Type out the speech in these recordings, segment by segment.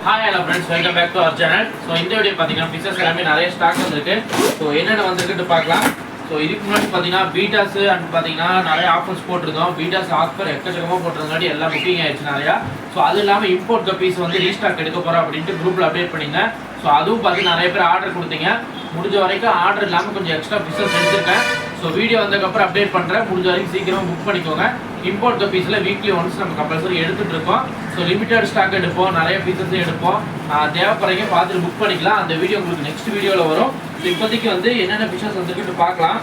Hi hello friends, welcome back to our channel. So இந்த video பாத்தீங்கன்னா fishes எல்லாமே நிறைய ஸ்டாக் வந்திருக்கு. ஸோ என்னென்ன வந்திருக்குன்னு பார்க்கலாம். ஸோ இதுக்கு முன்னாடி பார்த்தீங்கன்னா பீட்டாஸ் அண்ட் பார்த்தீங்கன்னா நிறைய ஆஃபர்ஸ் போட்டிருந்தோம். பீட்டாஸ் ஆஃபர் எக்கச்சக்கமாக போட்டிருந்தாடி எல்லாம் புக்கிங் ஆயிடுச்சு நிறையா. ஸோ அது இல்லாமல் இம்போர்ட் கப்பீஸ் வந்து ரீஸ்டாக் எடுக்க போகிறோம் அப்படின்ட்டு குரூப்பில் அப்டேட் பண்ணியிருந்தேன். ஸோ அதுவும் பார்த்து நிறைய பேர் ஆர்டர் கொடுத்தீங்க. முடிஞ்ச வரைக்கும் ஆர்டர் இல்லாமல் கொஞ்சம் எக்ஸ்ட்ரா ஃபிஷஸ் எடுத்துருக்கேன். ஸோ வீடியோ வந்ததுக்கப்புறம் அப்டேட் பண்ணுறேன். முடிஞ்ச வரைக்கும் சீக்கிரமாக புக் பண்ணிக்கோங்க. இம்போர்ட் கப்பீஸில் வீக்லி ஒன்ஸ் நம்ம கம்பல்சரி எடுத்துகிட்டு இருக்கோம். ஸோ லிமிட்டட் ஸ்டாக் எடுப்போம், நிறைய பீசஸும் எடுப்போம். தேவைப்படுறீங்க பார்த்துட்டு புக் பண்ணிக்கலாம். அந்த வீடியோ உங்களுக்கு நெக்ஸ்ட் வீடியோவில் வரும். ஸோ இப்போதைக்கு வந்து என்னென்ன ஃபிஷஸ் வந்துருக்குன்னு பார்க்கலாம்.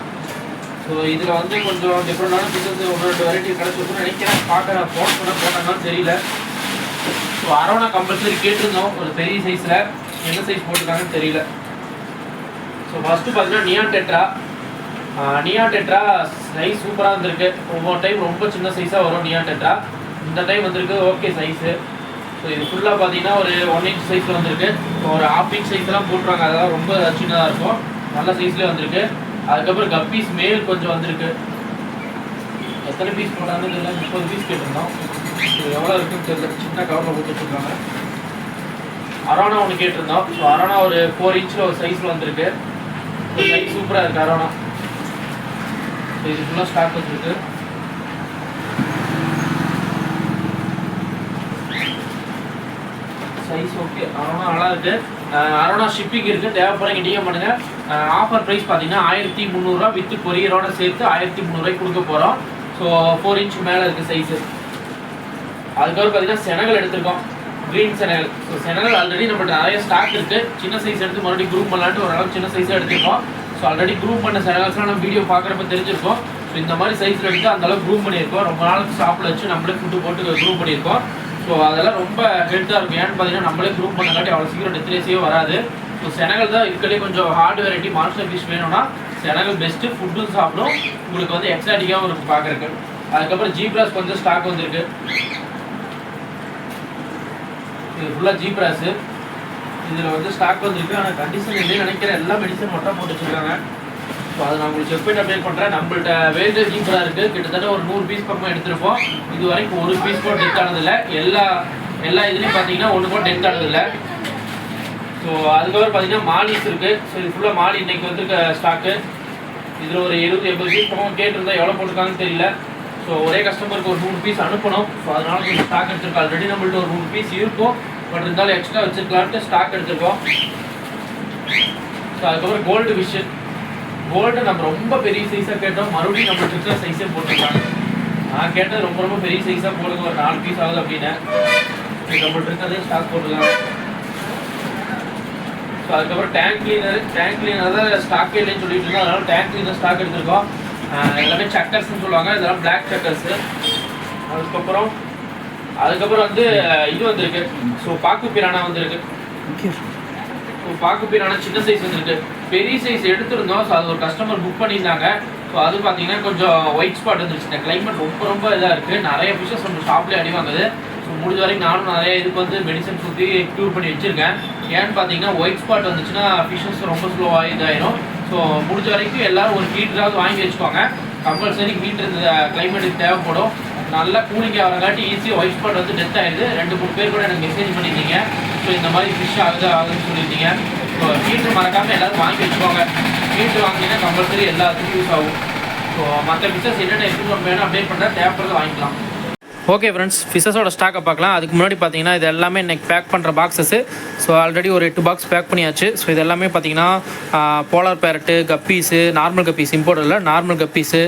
ஸோ இதில் வந்து கொஞ்சம் டிஃப்ரெண்டான ஃபிஷஸ் ஒன்று ரெண்டு வெரைட்டி கிடச்சிருக்குன்னு நினைக்கிறேன். பார்க்க ஃபோன் பண்ண போட்டாங்கன்னு தெரியல. ஸோ அரோனா கம்பல்சரி கேட்டிருந்தோம் ஒரு பெரிய சைஸில். என்ன சைஸ் போட்டிருக்காங்கன்னு தெரியல. ஸோ ஃபஸ்ட்டு பார்த்தீங்கன்னா நியான் டெட்ரா சைஸ் சூப்பராக வந்திருக்கு. ஒவ்வொரு டைம் ரொம்ப சின்ன சைஸாக வரும் நியான் டெட்ரா. இந்த டைம் வந்திருக்கு ஓகே சைஸு. ஸோ இது ஃபுல்லாக பார்த்தீங்கன்னா ஒரு 1 inch சைஸில் வந்திருக்கு. ஒரு 1/2 inch சைஸ்லாம் போட்டுருவாங்க. அதெல்லாம் ரொம்ப சின்னதாக இருக்கும். நல்ல சைஸ்லேயே வந்திருக்கு. அதுக்கப்புறம் கப்பீஸ் மேல் கொஞ்சம் வந்திருக்கு. எத்தனை பீஸ் போட்டாங்கன்னு தெரியல. 30 பீஸ் கேட்டிருந்தோம். எவ்வளோ இருக்குன்னு தெரியல. சின்ன கவரில் போட்டு வச்சுருக்காங்க. அரோனா ஒன்று கேட்டிருந்தோம். ஸோ அரோனா ஒரு 4 inch ஒரு சைஸில் வந்திருக்கு. சைஸ் சூப்பராக இருக்குது அரோனா. ஸோ இது ஃபுல்லாக ஸ்டாக் வச்சுருக்கு. Size okay. அரோனா நல்லா இருக்குது. அரோனா ஷிப்பிங் இருக்குது. தேவைப்படுறீங்க டிஎம் பண்ணுங்கள். ஆஃபர் ப்ரைஸ் பார்த்தீங்கன்னா 1300 வித் கொரியரோட சேர்த்து 1300 கொடுக்க போகிறோம். ஸோ 4 inch மேலே இருக்குது சைஸு. அதுக்கப்புறம் பார்த்தீங்கன்னா செனகல் எடுத்திருக்கோம். Green Senegal. So Senegal already நம்மள்ட்ட நிறைய ஸ்டாக் இருக்குது. சின்ன சைஸ் எடுத்து மறுபடியும் குரூப் பண்ணலான்ட்டு ஓரளவுக்கு சின்ன சைஸாக எடுத்துருக்கோம். ஸோ ஆல்ரெடி குரூப் பண்ண செனகல்ஸ்லாம் நம்ம வீடியோ பார்க்குறப்ப தெரிஞ்சிருக்கோம். ஸோ இந்த மாதிரி சைஸில் எடுத்து அந்தளவுக்கு குரூப் பண்ணியிருக்கோம். ரொம்ப நாளுக்கு ஷாப்பில் வச்சு நம்மளே ஃபுட்டு போட்டு குரூப் பண்ணியிருக்கோம். ஸோ அதெல்லாம் ரொம்ப ஹெல்த்தாக இருக்கும். ஏன்னு பார்த்தீங்கன்னா நம்மளே குரூப் பண்ணங்காட்டி அவ்வளோ சீக்கிரம் டெத்ரேஸே வராது. ஸோ செனகல் தான் இருக்கிறதே கொஞ்சம் ஹார்ட் வெரைட்டி. மான்ஸ்டர் ஃபிஷ் வேணும்னா செனகல் பெஸ்ட்டு. ஃபுட்டும் சாப்பிடும். உங்களுக்கு வந்து எக்ஸாட்டிக்காகவும் இருக்கும் பார்க்குறக்கு. அதுக்கப்புறம் ஜீப்ராஸ் கொஞ்சம் ஸ்டாக் வந்துருக்கு. இது ஃபுல்லாக ஜீப்ராஸு. இதில் வந்து ஸ்டாக் வந்துருக்கு. ஆனால் கண்டிஷன் இல்லைன்னு நினைக்கிறேன். எல்லா மெடிசன் மட்டும் போட்டு வச்சுருக்காங்க. ஸோ அதை நான் உங்களுக்கு செக் பண்ணி அப்டேட் பண்ணுறேன். நம்மள்ட்ட வேல்டு ஜீப்ரா இருக்குது. கிட்டத்தட்ட ஒரு 100 பீஸ் பக்கமாக எடுத்திருப்போம். இது வரைக்கும் ஒரு பீஸ் கூட டெத் ஆனதில்லை. எல்லா இதுலேயும் பார்த்தீங்கன்னா ஒன்று கூட டெத் ஆனதில்லை. ஸோ அதுக்கப்புறம் பார்த்தீங்கன்னா மாலிஸ் இருக்குது. ஸோ இது ஃபுல்லாக மாலி இன்றைக்கி வந்துருக்க ஸ்டாக்கு. இதில் ஒரு 70-80 பீஸ் பக்கம் கேட்டிருந்தா எவ்வளோ போட்டுருக்காங்கன்னு தெரியல. ஸோ ஒரே கஸ்டமருக்கு ஒரு 100 பீஸ் அனுப்பணும். ஸோ அதனால கொஞ்சம் ஸ்டாக் எடுத்துருக்கோம். ஆல்ரெடி நம்மள்ட்ட ஒரு 100 பீஸ் இருக்கும். பட் இருந்தாலும் எக்ஸ்ட்ரா வச்சுருக்கலான்ட்டு ஸ்டாக் எடுத்துருக்கோம். ஸோ அதுக்கப்புறம் கோல்டு ஃபிஷ்ஷு. கோல்டு நம்ம ரொம்ப பெரிய சைஸாக கேட்டோம். மறுபடியும் நம்மளுக்கு இருக்கிற சைஸே போட்டுருக்காங்க. நான் கேட்டது ரொம்ப பெரிய சைஸாக போடுங்க, ஒரு 4 பீஸ் ஆகுது அப்படின்னு. நம்மள்ட்ட இருக்கிறதே ஸ்டாக் போட்டுருக்காங்க. ஸோ அதுக்கப்புறம் டேங்க் கிளீனர் தான் ஸ்டாக்கே இல்லைன்னு சொல்லிட்டு இருக்கோம். அதனால டேங்க் கிளீனர் ஸ்டாக் எடுத்திருக்கோம். எல்லாமே சக்கர்ஸ்ன்னு சொல்லுவாங்க. இதெல்லாம் பிளாக் சக்கர்ஸு. அதுக்கப்புறம் வந்து இது வந்திருக்கு. ஸோ பாக்கு பிரானா வந்திருக்கு. பாக்கு பிரானா சின்ன சைஸ் வந்திருக்கு. பெரிய சைஸ் எடுத்திருந்தோம். ஸோ அது ஒரு கஸ்டமர் புக் பண்ணியிருந்தாங்க. ஸோ அது பார்த்தீங்கன்னா கொஞ்சம் ஒயிட் ஸ்பாட் வந்துருச்சு. இந்த கிளைமேட் ரொம்ப இதாக இருக்குது. நிறைய ஃபிஷஸ் நம்ம ஷாப்லேயே அடி வாங்குது. ஸோ முடிஞ்ச வரைக்கும் நானும் நிறைய இதுக்கு வந்து மெடிசன் சுற்றி க்யூர் பண்ணி வச்சுருக்கேன். ஏன்னு பார்த்தீங்கன்னா ஒயிட் ஸ்பாட் வந்துச்சுன்னா ஃபிஷஸ் ரொம்ப ஸ்லோவாக இதாயிரும். ஸோ முடிஞ்ச வரைக்கும் எல்லோரும் ஒரு ஹீட்டராவது வாங்கி வச்சுக்கோங்க. கம்பல்சரி ஹீட்டர் இந்த கிளைமேட்டுக்கு தேவைப்படும். நல்லா கூலிங் ஆகிறங்காட்டி ஈஸியாக ஒயிட் ஸ்பாட் வந்து டெத் ஆகிடுது. 2-3 பேர் கூட எனக்கு மெசேஜ் பண்ணியிருந்தீங்க. ஸோ இந்த மாதிரி ஃபிஷ் ஆகுதுன்னு சொல்லியிருந்தீங்க. ஸோ ஹீட்டர் மறக்காமல் எல்லோரும் வாங்கி வச்சுக்கோங்க. ஹீட்டர் வாங்கினீங்கன்னா கம்பல்சரி எல்லாத்துக்கும் யூஸ் ஆகும். ஸோ மற்ற ஃபிஷஸ் என்னென்ன எக்யூப்மெண்ட் வேணும் அப்டேட் பண்ணுறேன். தேவைப்படுறத வாங்கிக்கலாம். ஓகே ஃப்ரெண்ட்ஸ், ஃபிஷஸோட ஸ்டாக்கை பார்க்கலாம். அதுக்கு முன்னாடி பார்த்தீங்கன்னா இது எல்லாமே இன்றைக்கி பேக் பண்ணுற பாக்ஸஸ்ஸு. ஸோ ஆல்ரெடி ஒரு 8 பாக்ஸ் பேக் பண்ணியாச்சு. ஸோ இது எல்லாமே பார்த்தீங்கன்னா polar பேரட்டு, guppies, normal guppies, import இல்லை நார்மல் கப்பீஸு.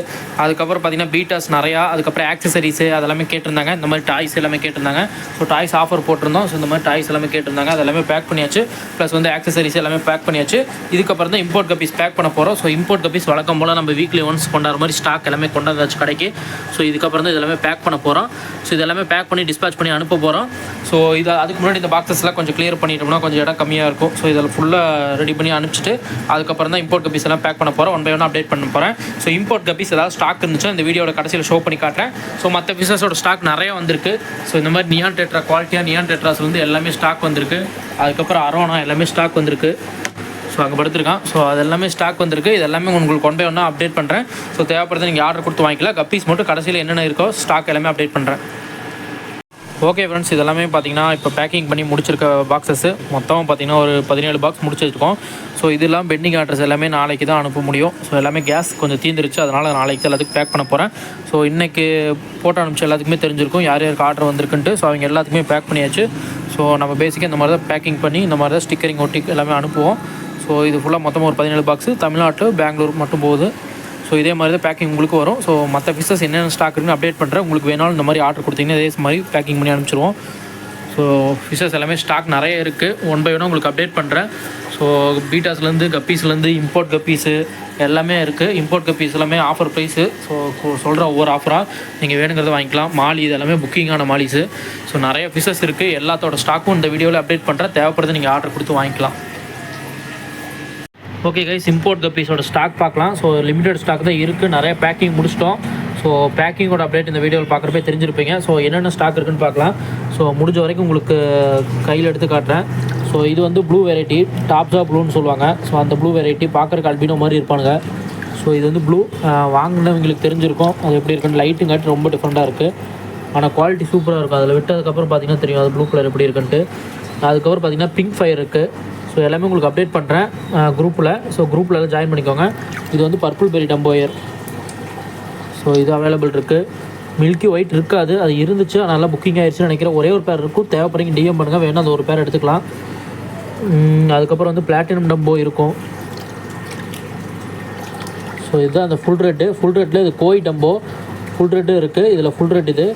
அதுக்கப்புறம் பார்த்தீங்கன்னா பீட்டாஸ் நிறையா. அதுக்கப்புறம் ஆக்சசரிஸு அதெல்லாமே கேட்டிருந்தாங்க. இந்த மாதிரி டாய்ஸ் எல்லாமே கேட்டிருந்தாங்க. ஸோ டாய்ஸ் ஆஃபர் போட்டிருந்தோம். ஸோ இந்த மாதிரி டாய்ஸ் எல்லாமே கேட்டிருந்தாங்க. அது எல்லாமே பேக் பண்ணியாச்சு. ப்ளஸ் வந்து ஆக்சசரிஸ் எல்லாமே பேக் பண்ணியாச்சு. இதுக்கப்புறம் தான் இம்போர்ட் கப்பீஸ் பேக் பண்ண போகிறோம். ஸோ இம்போர்ட் கப்பீஸ் வழக்கம் போல் நம்ம வீக்லி ஒன்ஸ் கொண்டாடுற மாதிரி ஸ்டாக் எல்லாமே கொண்டாந்தாச்சு கடைக்கு. ஸோ இதுக்கப்புறம் தான் இதெல்லாமே பேக் பண்ண போகிறோம். ஸோ இதெல்லாமே பேக் பண்ணி டிஸ்பேச் பண்ணி அனுப்ப போகிறோம். ஸோ அதுக்கு முன்னாடி இந்த பாக்ஸஸ்லாம் கொஞ்சம் கிளியர் பண்ணிட்டோம்னா கொஞ்சம் இடம் கம்மியாக இருக்கும். ஸோ இதில் ஃபுல்லாக ரெடி பண்ணி அனுப்பிச்சிட்டு அதுக்கப்புறம் தான் இம்போர்ட் கப்பீஸ் எல்லாம் பேக் பண்ண போகிறோம். 1 by 1 அப்டேட் பண்ண போகிறேன். ஸோ இம்போர்ட் கப்பீஸ் ஏதாவது ஸ்டாக் இருந்துச்சு இந்த வீடியோட கடைசியில் ஷோ பண்ணி காட்டுறேன். ஸோ மற்ற ஃபிஷஸோட ஸ்டாக் நிறைய வந்திருக்கு. ஸோ இந்த மாதிரி நியான் டெட்ரா குவாலிட்டியாக நியான் டெட்ராஸ் வந்து எல்லாமே ஸ்டாக் வந்திருக்கு. அதுக்கப்புறம் அரோனா எல்லாமே ஸ்டாக் வந்திருக்கு. ஸோ அங்கே படுத்துருக்கான். ஸோ அது எல்லாமே ஸ்டாக் வந்திருக்கு. இது எல்லாமே உங்களுக்கு 1 by 1 அப்டேட் பண்ணுறேன். ஸோ தேவைப்படுறது நீங்கள் ஆர்டர் கொடுத்து வாங்கிக்கலாம். கப்பீஸ் மட்டும் கடைசியில் என்னென்ன இருக்கோ ஸ்டாக் எல்லாமே அப்டேட் பண்ணுறேன். ஓகே ஃப்ரெண்ட்ஸ், இதெல்லாமே பார்த்தீங்கன்னா இப்போ பேக்கிங் பண்ணி முடிச்சிருக்க பாக்ஸஸ் மொத்தம் பார்த்தீங்கன்னா ஒரு 17 பாக்ஸ் முடிச்சு வச்சுருக்கோம். ஸோ இதெல்லாம் பெண்டிங் ஆர்டர்ஸ் எல்லாமே நாளைக்கு தான் அனுப்ப முடியும். ஸோ எல்லாமே கேஸ் கொஞ்சம் தீர்ந்துருச்சு, அதனால் நாளைக்கு எல்லாத்துக்கும் பேக் பண்ண போகிறேன். ஸோ இன்றைக்கி போட்டோ அனுப்பிச்சு எல்லாத்துக்குமே தெரிஞ்சிருக்கும் யார் யாருக்கு ஆர்டர் வந்திருக்குன்ட்டு. ஸோ அவங்க எல்லாத்துக்குமே பேக் பண்ணியாச்சு. ஸோ நம்ம பேசிக்காக இந்த மாதிரி தான் பேக்கிங் பண்ணி இந்த மாதிரி தான் ஸ்டிக்கரிங் ஒட்டி எல்லாமே அனுப்புவோம். ஸோ இது ஃபுல்லாக மொத்தமாக ஒரு 17 பாக்ஸு தமிழ்நாட்டு பெங்களூர் மட்டும் போகுது. ஸோ இதே மாதிரி தான் பேக்கிங் உங்களுக்கு வரும். ஸோ மற்ற ஃபிஷஸ் என்னென்ன ஸ்டாக் இருக்குன்னு அப்டேட் பண்ணுறேன். உங்களுக்கு வேணாலும் இந்த மாதிரி ஆர்டர் கொடுத்தீங்கன்னா இதே மாதிரி பேக்கிங் பண்ணி அனுப்பிச்சிடுவோம். ஸோ ஃபிஷஸ் எல்லாமே ஸ்டாக் நிறைய இருக்குது. ஒன் பை ஒன்னாக உங்களுக்கு அப்டேட் பண்ணுறேன். ஸோ பீட்டாஸ்லேருந்து கப்பீஸ்லேருந்து இம்போர்ட் கப்பீஸு எல்லாமே இருக்குது. இம்போர்ட் கப்பீஸ் எல்லாமே ஆஃபர் ப்ரைஸு. ஸோ சொல்கிற ஒவ்வொரு ஆஃபராக நீங்கள் வேணுங்கிறத வாங்கிக்கலாம். மாலி இது எல்லாமே புக்கிங்கான மாலிஸு. ஸோ நிறைய ஃபிஷஸ் இருக்குது. எல்லாத்தோட ஸ்டாக்கும் இந்த வீடியோவில் அப்டேட் பண்ணுறேன். தேவைப்படுறது நீங்கள் ஆர்டர் கொடுத்து வாங்கிக்கலாம். ஓகே கைஸ், இம்போர்ட் கப்பீஸோட ஸ்டாக் பார்க்கலாம். ஸோ லிமிடெட் ஸ்டாக் தான் இருக்குது. நிறைய பேக்கிங் முடிச்சிட்டோம். ஸோ பேக்கிங்கோட அப்டேட் இந்த வீடியோவில் பார்க்குறப்பே தெரிஞ்சிருப்பீங்க. ஸோ என்னென்ன ஸ்டாக் இருக்குன்னு பார்க்கலாம். ஸோ முடிஞ்ச வரைக்கும் உங்களுக்கு கையில் எடுத்து காட்டுறேன். ஸோ இது வந்து ப்ளூ வெரைட்டி, டாப்ஸா ப்ளூன்னு சொல்லுவாங்க. ஸோ அந்த ப்ளூ வெரைட்டி பார்க்குறக்கு அல்பினோ மாதிரி இருப்பானுங்க. ஸோ இது வந்து ப்ளூ வாங்கினவங்களுக்கு தெரிஞ்சிருக்கும் அது எப்படி இருக்குன்னு. லைட்டுங்காட்டி ரொம்ப டிஃப்ரெண்ட்டாக இருக்குது, ஆனால் குவாலிட்டி சூப்பராக இருக்கும். அதில் விட்டதுக்கப்புறம் பார்த்தீங்கன்னா தெரியும் அது ப்ளூ கலர் எப்படி இருக்குன்ட்டு. அதுக்கப்புறம் பார்த்தீங்கன்னா பிங்க் ஃபயர் இருக்குது. ஸோ எல்லாமே உங்களுக்கு அப்டேட் பண்ணுறேன் குரூப்பில். ஸோ குரூப்பில் எல்லாம் ஜாயின் பண்ணிக்கோங்க. இது வந்து பர்பிள் பெரி டம்போயர். ஸோ இது அவைலபிள் இருக்குது. மில்கி ஒயிட் இருக்காது, அது இருந்துச்சு அதனால் புக்கிங் ஆயிடுச்சுன்னு நினைக்கிறேன். ஒரே ஒரு பேர் இருக்கும், தேவைப்படுறீங்க டிஎம் பண்ணுங்கள், வேணும் அந்த ஒரு பேர் எடுத்துக்கலாம். அதுக்கப்புறம் வந்து பிளாட்டினம் டம்போ இருக்கும். ஸோ இதுதான் அந்த ஃபுல் ரெட்டு. ஃபுல் ரெட்டில் இது கோய் டம்போ ஃபுல் ரெட்டு இருக்குது. இதில் ஃபுல் ரெட் இது.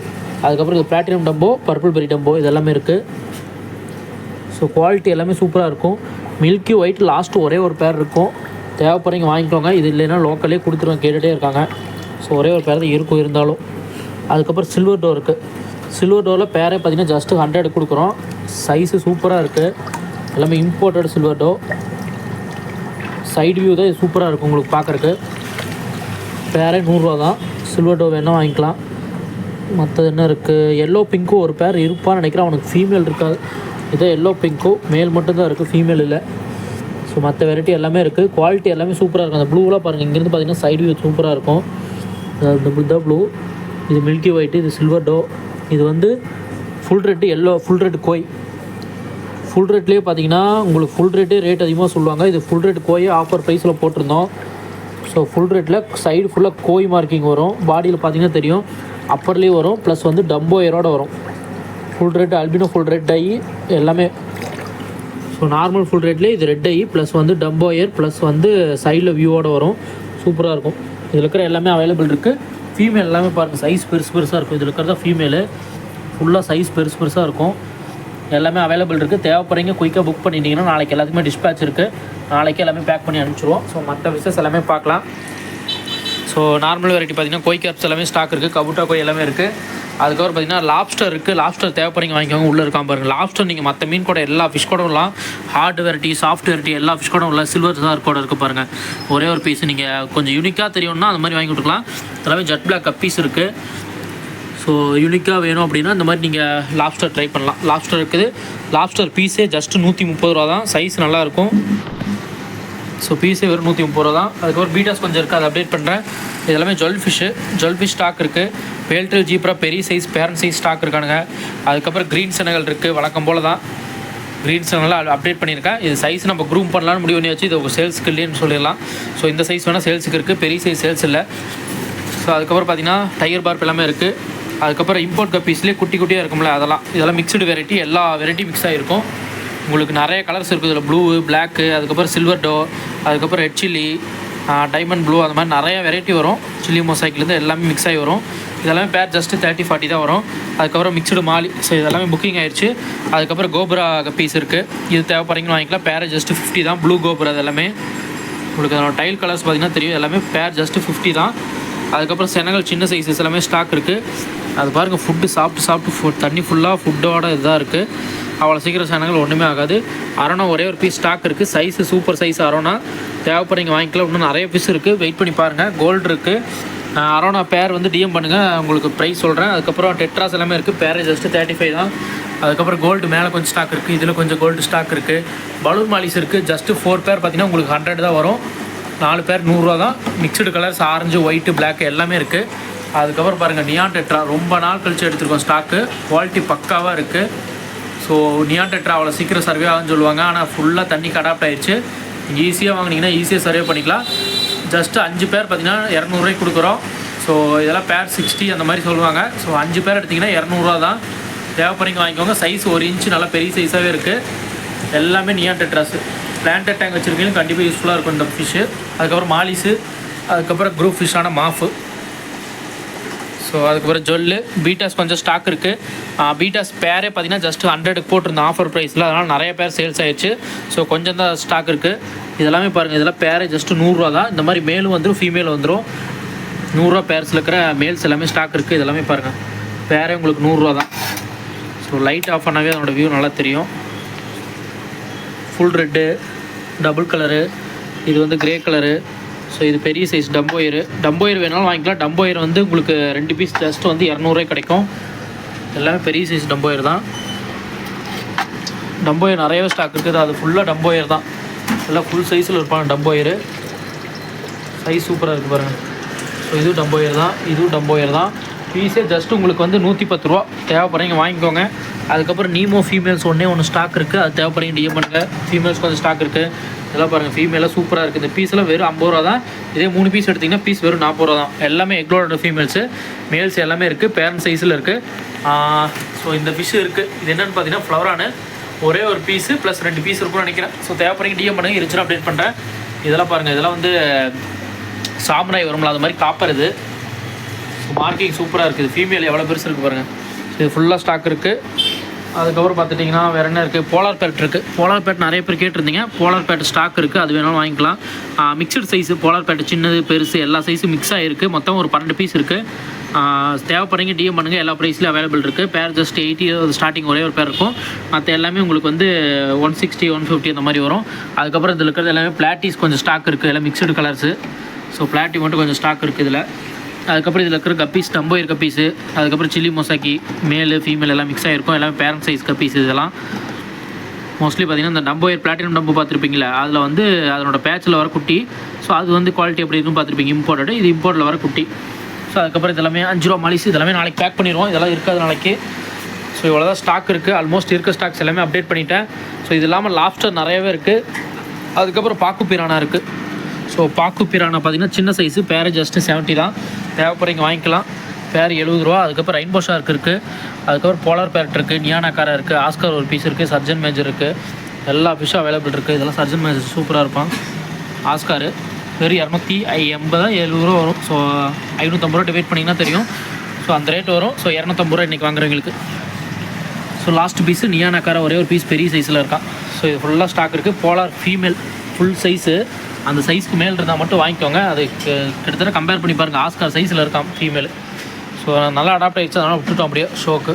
அதுக்கப்புறம் இது பிளாட்டினம் டம்போ, பர்பிள் பெரி டம்போ இது எல்லாமே இருக்குது. ஸோ குவாலிட்டி எல்லாமே சூப்பராக இருக்கும். மில்கி ஒயிட் லாஸ்ட்டு ஒரே ஒரு பேர் இருக்கும், தேவைப்படுறீங்க வாங்கிக்கோங்க. இது இல்லைன்னா லோக்கலே கொடுத்துருவோம், கேட்டுகிட்டே இருக்காங்க. ஸோ ஒரே ஒரு பேர் தான் இருக்கும் இருந்தாலும். அதுக்கப்புறம் சில்வர் டோர் இருக்குது. சில்வர் டோரில் பேரே பார்த்திங்கன்னா ஜஸ்ட்டு 100 கொடுக்குறோம். சைஸு சூப்பராக இருக்குது. எல்லாமே imported silver door. Side view தான் இது சூப்பராக இருக்கும் உங்களுக்கு பார்க்குறக்கு. பேரே 100 ரூபா தான். சில்வர் டோர் வேணால் வாங்கிக்கலாம். மற்றது என்ன இருக்குது, எல்லோ பிங்க்கும் ஒரு பேர் இருப்பான்னு நினைக்கிறேன். அவனுக்கு ஃபீமேல் இருக்காது. இதே எல்லோ பிங்க்கும் மேல் மட்டும்தான் இருக்குது, ஃபீமேல் இல்லை. ஸோ மற்ற வெரைட்டி எல்லாமே இருக்குது. குவாலிட்டி எல்லாமே சூப்பராக இருக்கும். அந்த ப்ளூவெலாம் பாருங்கள், இங்கேருந்து பார்த்தீங்கன்னா சைடு வியூ சூப்பராக இருக்கும். இந்த ப்ளூ, இது மில்கி ஒயிட்டு, இது சில்வர் டோ, இது வந்து full red yellow, full red koi. Full ரேட்லேயே பார்த்தீங்கன்னா உங்களுக்கு ஃபுல் ரேட்டே ரேட் அதிகமாக சொல்லுவாங்க. இது ஃபுல் ரேட் கோயை ஆஃபர் ப்ரைஸில் போட்டிருந்தோம். ஸோ ஃபுல் ரேட்டில் சைடு ஃபுல்லாக கோய் மார்க்கிங் வரும். பாடியில் பார்த்தீங்கன்னா தெரியும், அப்பர்லேயும் வரும், ப்ளஸ் வந்து டம்போயரோடு வரும். Full red albino full red eye எல்லாமே. ஸோ நார்மல் ஃபுல் ரேட்லேயே இது ரெட் ஐ ப்ளஸ் வந்து டம்போயர் ப்ளஸ் வந்து சைடில் வியூவோடு வரும். சூப்பராக இருக்கும். இதில் இருக்கிற எல்லாமே அவைலபிள் இருக்குது. ஃபீமேல் எல்லாமே பாருங்கள், சைஸ் பெருசாக இருக்கும். இதில் இருக்கிறதா ஃபீமேலு, ஃபுல்லாக சைஸ் பெருசாக இருக்கும். எல்லாமே அவைலபிள் இருக்குது. தேவைப்படுறீங்க குயிக்காக புக் பண்ணிட்டீங்கன்னா நாளைக்கு எல்லாத்துக்குமே டிஸ்பேச் இருக்குது. நாளைக்கு எல்லாமே பேக் பண்ணி அனுப்பிச்சிடுவோம். ஸோ மற்ற விஷஸ் எல்லாமே பார்க்கலாம். ஸோ நார்மல் வெரைட்டி பார்த்திங்கன்னா கோய் கேப்ஸ் எல்லாமே ஸ்டாக் இருக்குது. கபுட்டா கோய் எல்லாமே இருக்குது. அதுக்கப்புறம் பார்த்திங்கன்னா லாப்ஸ்டர் இருக்குது. லாப்ஸ்டர் தேவைப்படுறீங்க வாங்கிக்கோங்க. உள்ளே இருக்காம பாருங்கள். லாப்ஸ்டர் நீங்கள் மற்ற மீன் கூட எல்லா ஃபிஷ் கூடலாம், ஹார்ட் வெரைட்டி, சாஃப்ட் வெரைட்டி எல்லா ஃபிஷ் கூட உள்ள சில்வர் சார் கூட இருக்குது பாருங்கள். ஒரே ஒரு பீஸ் நீங்கள் கொஞ்சம் யூனிக்காக தெரியும்னா அந்த மாதிரி வாங்கி கொடுக்கலாம். எல்லாமே ஜெட் பிளாக் கப்பீஸ் இருக்குது. ஸோ யூனிக்காக வேணும் அப்படின்னா இந்த மாதிரி நீங்கள் லாப்ஸ்டர் ட்ரை பண்ணலாம். லாப்ஸ்டர் இருக்குது. லாப்ஸ்டர் பீஸே ஜஸ்ட்டு 130 ரூபா தான். சைஸ் நல்லாயிருக்கும். ஸோ பீஸே வெறும் 130 ரூபா தான். அதுக்கப்புறம் பீட்டாஸ் கொஞ்சம் இருக்குது, அதை அப்டேட் பண்ணுறேன். இது எல்லாமே ஜுவல் ஃபிஷ் ஸ்டாக் இருக்குது. பேல்ட்ரில் ஜீப்ரா பெரிய சைஸ் பேரண்ட் சைஸ் ஸ்டாக் இருக்கானுங்க. அதுக்கப்புறம் க்ரீன் செனகல் இருக்குது. வழக்கம் போல் தான் க்ரீன் செனகல் அப்டேட் பண்ணியிருக்கேன். இது சைஸ் நம்ம க்ரூம் பண்ணலான்னு முடிவு பண்ணியாச்சு. இது ஒரு சேல்ஸுக்கு இல்லைன்னு சொல்லிடலாம். ஸோ இந்த சைஸ் வேணால் சேல்ஸுக்கு இருக்குது, பெரிய சைஸ் சேல்ஸ் இல்லை. ஸோ அதுக்கப்புறம் பார்த்திங்கன்னா டைகர் பார்ப் எல்லாமே இருக்குது. அதுக்கப்புறம் இம்போர்ட் கப்பீஸ்லேயே குட்டியாக இருக்கும்ல அதெல்லாம், இதெல்லாம் மிக்சடு வெரைட்டி, எல்லா வெரைட்டி மிக்ஸ் ஆகிருக்கும். உங்களுக்கு நிறைய கலர்ஸ் இருக்குது இதில். ப்ளூ, பிளாக்கு, அதுக்கப்புறம் சில்வர் டோ, அதுக்கப்புறம் ரெட் சில்லி, டைமண்ட் ப்ளூ, அந்த மாதிரி நிறைய வெரைட்டி வரும். சில்லி மொசைக்கிலேருந்து எல்லாமே மிக்ஸ் ஆகி வரும். இதெல்லாமே பேர் ஜஸ்ட்டு 30-40 தான் வரும். அதுக்கப்புறம் மிக்சடு மாலி. ஸோ இதெல்லாமே புக்கிங் ஆயிடுச்சு. அதுக்கப்புறம் கோப்ரா கப்பீஸ் இருக்குது. இது தேவைப்படுறீங்கன்னு வாங்கிக்கலாம். பேர் ஜஸ்ட்டு 50 தான். ப்ளூ கோப்ரா இது எல்லாமே. உங்களுக்கு அதோட டைல் கலர்ஸ் பார்த்திங்கன்னா தெரியும். எல்லாமே பேர் ஜஸ்ட்டு 50 தான். அதுக்கப்புறம் செனகல் சின்ன சைஸஸ் எல்லாமே ஸ்டாக் இருக்குது. அது பாருங்கள், ஃபுட்டு சாப்பிட்டு தண்ணி ஃபுல்லாக ஃபுட்டோட இதாக இருக்குது. அவ்வளோ சீக்கிரம் செனகல் ஒன்றுமே ஆகாது. அரோனா ஒரே ஒரு பீஸ் ஸ்டாக் இருக்குது. சைஸு சூப்பர் சைஸ் அரோனா. தேவைப்படுறீங்க வாங்கிக்கலாம். இன்னும் நிறைய பீஸ் இருக்குது, வெயிட் பண்ணி பாருங்கள். கோல்டு இருக்குது. அரோனா பேர் வந்து டிஎம் பண்ணுங்கள், உங்களுக்கு ப்ரைஸ் சொல்கிறேன். அதுக்கப்புறம் டெட்ராஸ் எல்லாமே இருக்குது. பேரே ஜஸ்ட்டு 35 தான். அதுக்கப்புறம் கோல்டு மேலே கொஞ்சம் ஸ்டாக் இருக்குது. இதில் கொஞ்சம் கோல்டு ஸ்டாக் இருக்குது. பலூன் மாலிஸ் இருக்குது. ஜஸ்ட்டு 4 பேர் பார்த்திங்கன்னா உங்களுக்கு 100 தான் வரும். 4 பேர் 100 ரூபா தான். Mixed colours orange, white, black எல்லாமே இருக்குது. அதுக்கப்புறம் பாருங்கள் நியான் டெட்ரா ரொம்ப நாள் கழிச்சு எடுத்துருக்கோம் ஸ்டாக்கு. குவாலிட்டி பக்காவாக இருக்குது. ஸோ நியான் டெட்ரா அவ்வளோ சீக்கிரம் சர்வே ஆகுன்னு சொல்லுவாங்க, ஆனால் ஃபுல்லாக தண்ணிக்கு அடாப்ட் ஆகிடுச்சு. நீங்கள் ஈஸியாக வாங்கினீங்கன்னா ஈஸியாக சர்வே பண்ணிக்கலாம். ஜஸ்ட்டு 5 பேர் பார்த்தீங்கன்னா 200 ரூபாய்க்கு கொடுக்குறோம். ஸோ இதெல்லாம் பேர் 60 அந்த மாதிரி சொல்லுவாங்க. ஸோ 5 பேர் எடுத்திங்கன்னா 200 ரூபா தான். தேவைப்படுறீங்க வாங்கிக்கோங்க. சைஸ் 1 இன்ச்சு நல்லா பெரிய சைஸாகவே இருக்குது. எல்லாமே நியான் டெட்ராஸு. பிளான்டட் டேங்க் வச்சுருக்கீங்க கண்டிப்பாக யூஸ்ஃபுல்லாக இருக்கும் இந்த ஃபிஷ்ஷு. அதுக்கப்புறம் மாலிஸு, அதுக்கப்புறம் குரூப் ஃபிஷ்ஷான மாஃபு. ஸோ அதுக்கப்புறம் ஜொல்லு பீட்டாஸ் கொஞ்சம் ஸ்டாக் இருக்குது. பீட்டாஸ் பேரே பார்த்தீங்கன்னா ஜஸ்ட் 100க்கு போட்டிருந்தோம் ஆஃபர் ப்ரைஸில், அதனால் நிறைய பேர் சேல்ஸ் ஆகிடுச்சு. ஸோ கொஞ்சம் தான் ஸ்டாக் இருக்குது. இதெல்லாமே பாருங்கள், இதெல்லாம் பேரே ஜஸ்ட்டு 100 ரூபா தான். இந்த மாதிரி மேலும் வந்துடும் ஃபீமேல் வந்துடும். 100 ரூபா பேர்ஸில் இருக்கிற மேல்ஸ் எல்லாமே ஸ்டாக் இருக்குது. இதெல்லாமே பாருங்கள் பேரே உங்களுக்கு 100 ரூபா தான். ஸோ லைட் ஆஃப் பண்ணாவே அதனோட வியூ நல்லா தெரியும். ஃபுல் ரெட்டு, டபுள் கலரு, இது வந்து கிரே கலரு. ஸோ இது பெரிய சைஸ் டம்போயர் வேணாலும் வாங்கிக்கலாம். டம்போயர் வந்து உங்களுக்கு 2 பீஸ் ஜஸ்ட் வந்து 200 ரூபாய் கிடைக்கும். எல்லாமே பெரிய சைஸ் டம்போயர் தான். டம்போயர் நிறையவே ஸ்டாக் இருக்குது. அது ஃபுல்லாக டம்போயர் தான். எல்லாம் ஃபுல் சைஸில் இருப்பாங்க டம்போயர். சைஸ் சூப்பராக இருக்குது பாருங்கள். ஸோ இதுவும் டம்போயர் தான், இதுவும் டம்போயர் தான். பீஸே ஜஸ்ட் உங்களுக்கு வந்து 110 ரூபா. தேவைப்படுறீங்க வாங்கிக்கோங்க. அதுக்கப்புறம் நீமோ ஃபீமேல்ஸ் ஒன்று ஸ்டாக் இருக்குது. அது தேவைப்படுறீங்க டிஎம் பண்ணுங்கள். ஃபீமேல்ஸ் கொஞ்சம் ஸ்டாக் இருக்குது. இதெல்லாம் பாருங்கள் ஃபீமேலாக சூப்பராக இருக்குது. இந்த பீஸெல்லாம் வெறும் 50 ரூபா தான். இதே 3 பீஸ் எடுத்திங்கன்னா பீஸ் வெறும் 40 ரூபா தான். எல்லாமே எக்லோட ஃபீமேல்ஸு, மேல்ஸ் எல்லாமே இருக்குது. பேரண்ட் சைஸில் இருக்குது. ஸோ இந்த ஃபிஷ் இருக்குது. இது என்னென்னு பார்த்தீங்கன்னா ஃப்ளவரானு ஒரே ஒரு பீஸு ப்ளஸ் 2 பீஸ் இருக்கும்னு நினைக்கிறேன். ஸோ தேவைப்படுறீங்க டிஎம் பண்ணுங்கள். இருந்துச்சுன்னா அப்டேட் பண்ணுறேன். இதெல்லாம் பாருங்கள், இதெல்லாம் வந்து சாம்ராய் வரும்ல அது மாதிரி காப்பர். இது மார்க்கிங் சூப்பராக இருக்குது. ஃபீமேல் எவ்வளோ பெருசு இருக்குது பாருங்கள். இது ஃபுல்லாக ஸ்டாக் இருக்குது. அதுக்கப்புறம் பார்த்துட்டிங்கன்னா வேறு என்ன இருக்குது, போலார் பேட் இருக்குது. போலார் பேட் நிறைய பேர் கேட்டிருந்தீங்க. போலார் பேட் ஸ்டாக் இருக்குது, அது வேணாலும் வாங்கிக்கலாம். மிக்சடு சைஸு போலார் பேட் சின்னது பெருசு எல்லா சைஸும் மிக்ஸ் ஆகிருக்கு. மொத்தம் ஒரு 12 பீஸ் இருக்குது. தேவைப்படுறீங்க டிஎம் பண்ணுங்கள். எல்லா ப்ரைஸ்லையும் அவைலபிள் இருக்குது. பேர் ஜஸ்ட் 80 ஸ்டார்டிங் ஒரே ஒரு பேர் இருக்கும். மற்ற எல்லாமே உங்களுக்கு வந்து 160 150 அந்த மாதிரி வரும். அதுக்கப்புறம் இதில் இருக்கிறது எல்லாமே பிளாட்டிஸ் கொஞ்சம் ஸ்டாக் இருக்குது. எல்லாம் மிக்சடு கலர்ஸு. ஸோ பிளாட்டி மட்டும் கொஞ்சம் ஸ்டாக் இருக்குது இதில். அதுக்கப்புறம் இதில் இருக்கிற கப்பீஸ் டம்போயர் கப்பீஸு, அதுக்கப்புறம் சில்லி மொசாக்கி மேலு ஃபீமேல் எல்லாம் மிக்ஸ் ஆகிருக்கும். எல்லாமே பேரண்ட் சைஸ் கப்பீஸ். இதெல்லாம் மோஸ்ட்லி பார்த்திங்கன்னா இந்த டம்போயர் பிளாட்டினம் டம்பு பார்த்துருப்பீங்களா, அதில் வந்து அதனோட பேட்சில் வர குட்டி. ஸோ அது வந்து குவாலிட்டி எப்படி இருக்குன்னு பார்த்துருப்பீங்க. இம்போர்ட்டடு, இது இம்போர்ட்டில் வர குட்டி. ஸோ அதுக்கப்புறம் இதெல்லாமே 5 ரூபா மாலிஸ். இதெல்லாமே நாளைக்கு பேக் பண்ணிடுவோம். இதெல்லாம் இருக்காது நாளைக்கு. ஸோ இவ்வளோ தான் ஸ்டாக் இருக்குது. ஆல்மோஸ்ட் இருக்க ஸ்டாக்ஸ் எல்லாமே அப்டேட் பண்ணிட்டேன். ஸோ இது இல்லாமல் லாப்ஸ்டர் நிறையவே இருக்குது. அதுக்கப்புறம் பாக்கு பிரானா இருக்குது. ஸோ பாக்கு பிரானா பார்த்திங்கன்னா சின்ன சைஸு, பேர் ஜஸ்ட்டு 70 தான். தேவைப்படுறீங்க வாங்கிக்கலாம். பேர் 70 ரூபா. அதுக்கப்புறம் ரெயின்போ ஷார்க் இருக்குது. அதுக்கப்புறம் போலார் பேரட் இருக்குது, நியானாக்காரா இருக்குது, ஆஸ்கார் ஒரு பீஸ் இருக்குது, சர்ஜன் மேஜர் இருக்குது. எல்லா ஃபிஷ்ஷும் அவைலபிள் இருக்குது. இதெல்லாம் சர்ஜன் மேஜர் சூப்பராக இருப்பான். ஆஸ்காரு வெறும் 280 70 ரூபா வரும். ஸோ 550 ரூபா டிவைட் பண்ணிங்கன்னா தெரியும். ஸோ அந்த ரேட் வரும். ஸோ 250 ரூபா இன்றைக்கி வாங்குறவங்களுக்கு. ஸோ லாஸ்ட் பீஸு நியானாக்காரா ஒரே ஒரு பீஸ் பெரிய சைஸில் இருக்கான். ஸோ இது ஃபுல்லாக ஸ்டாக் இருக்குது. Polar female full size. அந்த சைஸ்க்கு மேல் இருந்தால் மட்டும் வாங்கிக்கோங்க. அது கிட்டத்தட்ட கம்பேர் பண்ணி பாருங்கள். ஆஸ்கார் சைஸில் இருக்கான் ஃபீமேல். ஸோ நல்லா அடாப்ட் ஆகிடுச்சு, அதனால் விட்டுட்டோம் அப்படியே ஷோக்கு.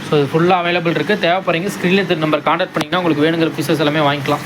ஸோ இது ஃபுல்லாக அவைலபிள் இருக்குது. தேவைப்படுறீங்க ஸ்க்ரீனில் நம்பர் கான்டாக்ட் பண்ணிங்கன்னா உங்களுக்கு வேணுங்கிற பீசஸ் எல்லாமே வாங்கிக்கலாம்.